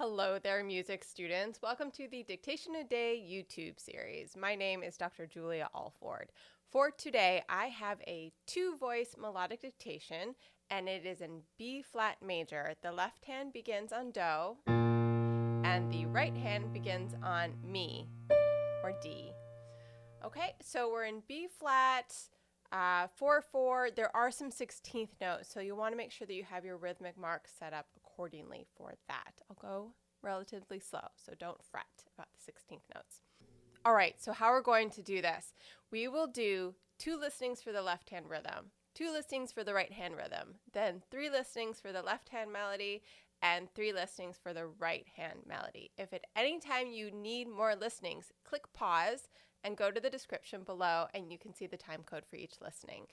Hello there, music students. Welcome to the Dictation a Day YouTube series. My name is Dr. Julia Alford. For today, I have a two-voice melodic dictation, and it is in B flat major. The left hand begins on Do, and the right hand begins on Mi, or D. Okay, so we're in B flat, 4/4. There are some 16th notes, so you want to make sure that you have your rhythmic marks set up accordingly for that. I'll go relatively slow, so don't fret about the 16th notes. All right, so how we're going to do this. We will do 2 listings for the left hand rhythm, 2 listings for the right hand rhythm, then 3 listings for the left hand melody, and 3 listings for the right hand melody. If at any time you need more listings, click pause and go to the description below and you can see the time code for each listening.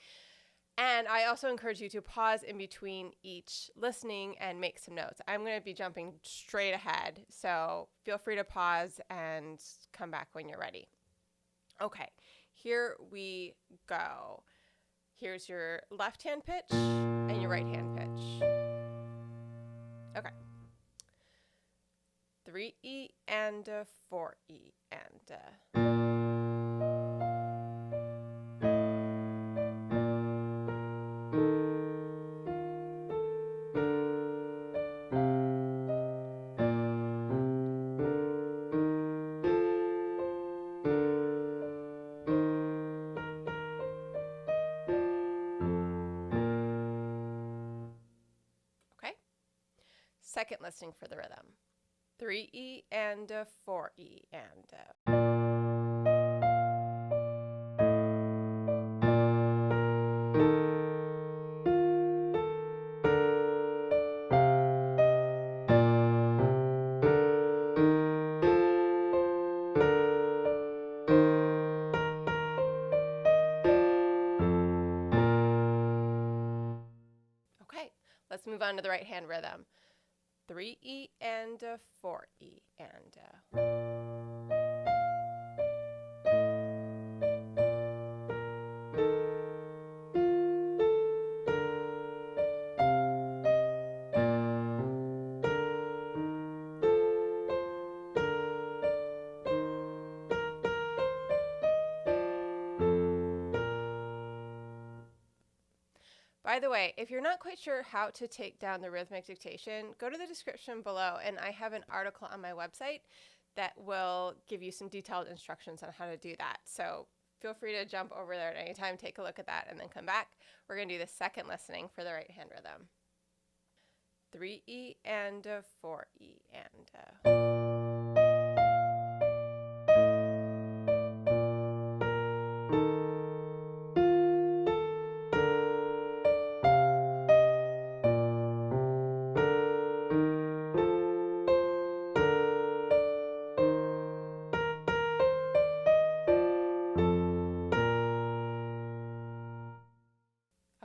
And I also encourage you to pause in between each listening and make some notes. I'm going to be jumping straight ahead, so feel free to pause and come back when you're ready. Okay, here we go. Here's your left hand pitch and your right hand pitch. Okay. 3E and a 4E and okay. Second listing for the rhythm. 3E and a 4E and okay, let's move on to the right hand rhythm. 3E and a 4E and By the way, if you're not quite sure how to take down the rhythmic dictation, go to the description below and I have an article on my website that will give you some detailed instructions on how to do that. So feel free to jump over there at any time, take a look at that, and then come back. We're going to do the second listening for the right hand rhythm. 3E and a 4E and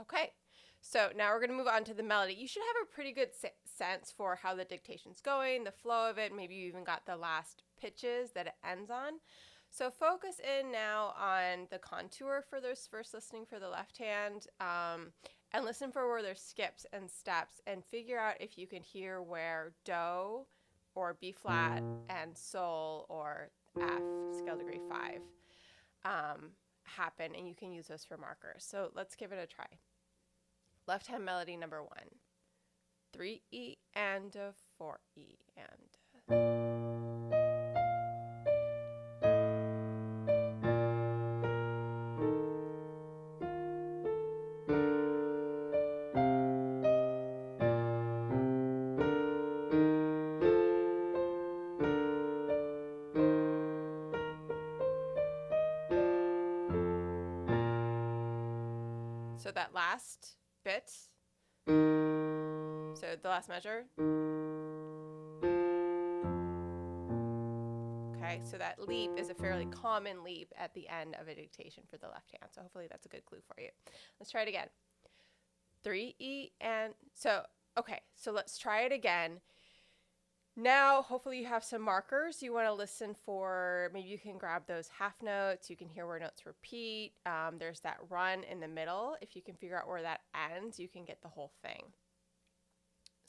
Okay, so now we're going to move on to the melody. You should have a pretty good sense for how the dictation's going, the flow of it. Maybe you even got the last pitches that it ends on. So focus in now on the contour for this first listening for the left hand, and listen for where there's skips and steps, and figure out if you can hear where Do or B flat and Sol or F, scale degree 5, happen, and you can use those for markers. So let's give it a try. Left hand melody number 1, 3E and a 4E and so that last bit, so the last measure. Okay, so that leap is a fairly common leap at the end of a dictation for the left hand. So hopefully that's a good clue for you. Let's try it again. 3E and okay, so let's try it again. Now, hopefully you have some markers. You want to listen for, maybe you can grab those half notes. You can hear where notes repeat. There's that run in the middle. If you can figure out where that ends, you can get the whole thing.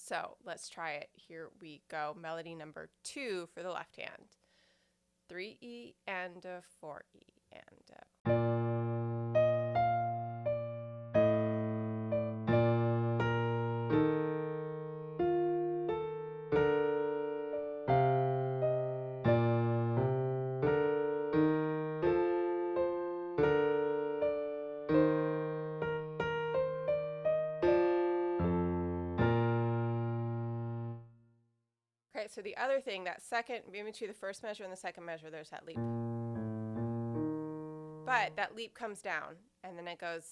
So let's try it. Here we go. Melody number 2 for the left hand. 3E and a 4E and a. Okay, so the other thing, that second, in between the first measure and the second measure, there's that leap. But that leap comes down, and then it goes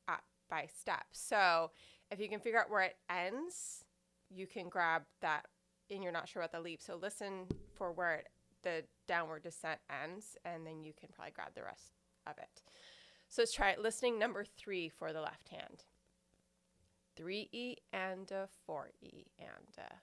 up by steps. So if you can figure out where it ends, you can grab that, and you're not sure about the leap. So listen for where the downward descent ends, and then you can probably grab the rest of it. So let's try it. Listening number 3 for the left hand. 3E and a 4E and a.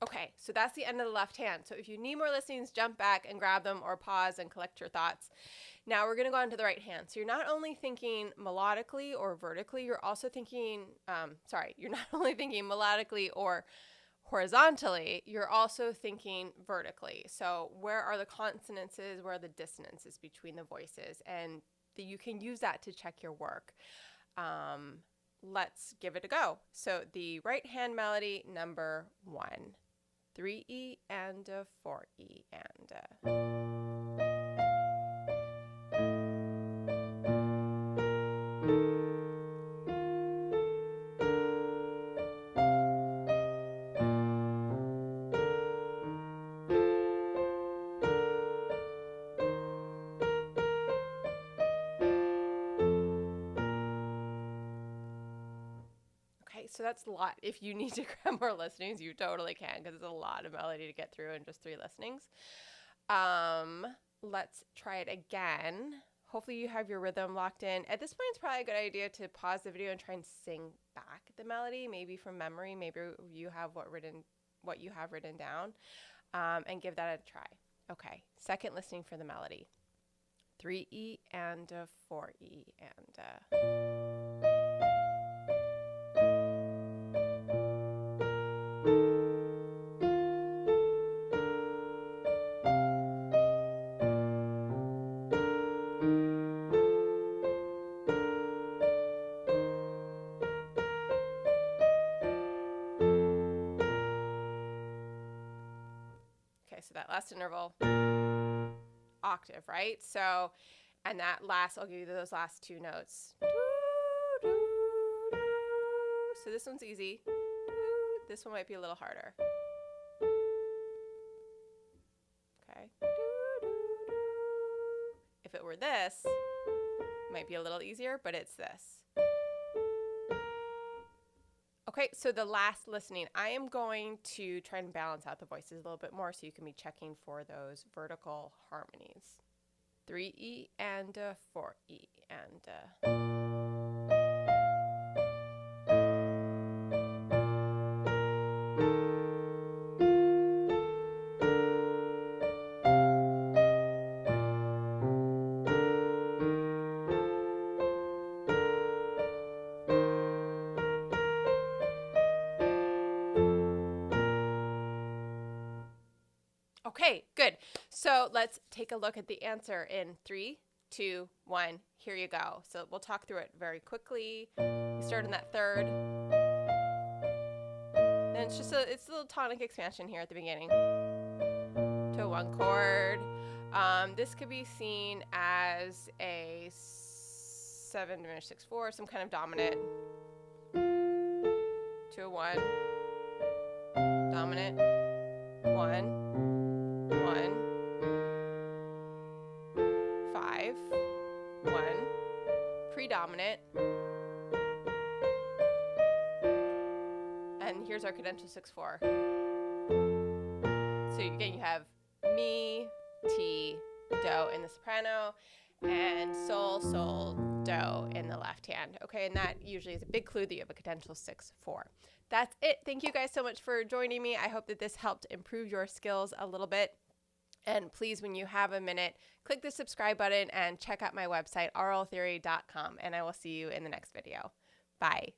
Okay, so that's the end of the left hand. So if you need more listenings, jump back and grab them or pause and collect your thoughts. Now we're going to go on to the right hand. So you're not only thinking melodically or vertically, you're also thinking, you're not only thinking melodically or horizontally, you're also thinking vertically. So where are the consonances, where are the dissonances between the voices? And you can use that to check your work. Let's give it a go. So the right hand melody number 1. 3E and a 4E and a. So that's a lot. If you need to grab more listenings, you totally can, because it's a lot of melody to get through in just 3 listenings. Let's try it again. Hopefully you have your rhythm locked in. At this point, it's probably a good idea to pause the video and try and sing back the melody, maybe from memory. Maybe you have what you have written down, and give that a try. Okay, second listening for the melody. 3E and a 4E and a. So that last interval, octave, right? So, and that last, I'll give you those last 2 notes. So this one's easy. This one might be a little harder. Okay. If it were this, it might be a little easier, but it's this. Okay, so the last listening, I am going to try and balance out the voices a little bit more so you can be checking for those vertical harmonies. 3E and a 4E and a. Okay, good. So let's take a look at the answer in 3, 2, 1. Here you go. So we'll talk through it very quickly. You start in that third. Then it's just a little tonic expansion here at the beginning to a 1 chord. This could be seen as a 7 diminished 6/4, some kind of dominant to a 1, dominant, 1. 1, 5, 1, predominant, and here's our cadential 6/4. So again, you have mi, ti, do in the soprano, and sol, sol, do in the left hand. Okay, and that usually is a big clue that you have a potential 6-4. That's it. Thank you guys so much for joining me. I hope that this helped improve your skills a little bit. And please, when you have a minute, click the subscribe button and check out my website, auraltheory.com, and I will see you in the next video. Bye.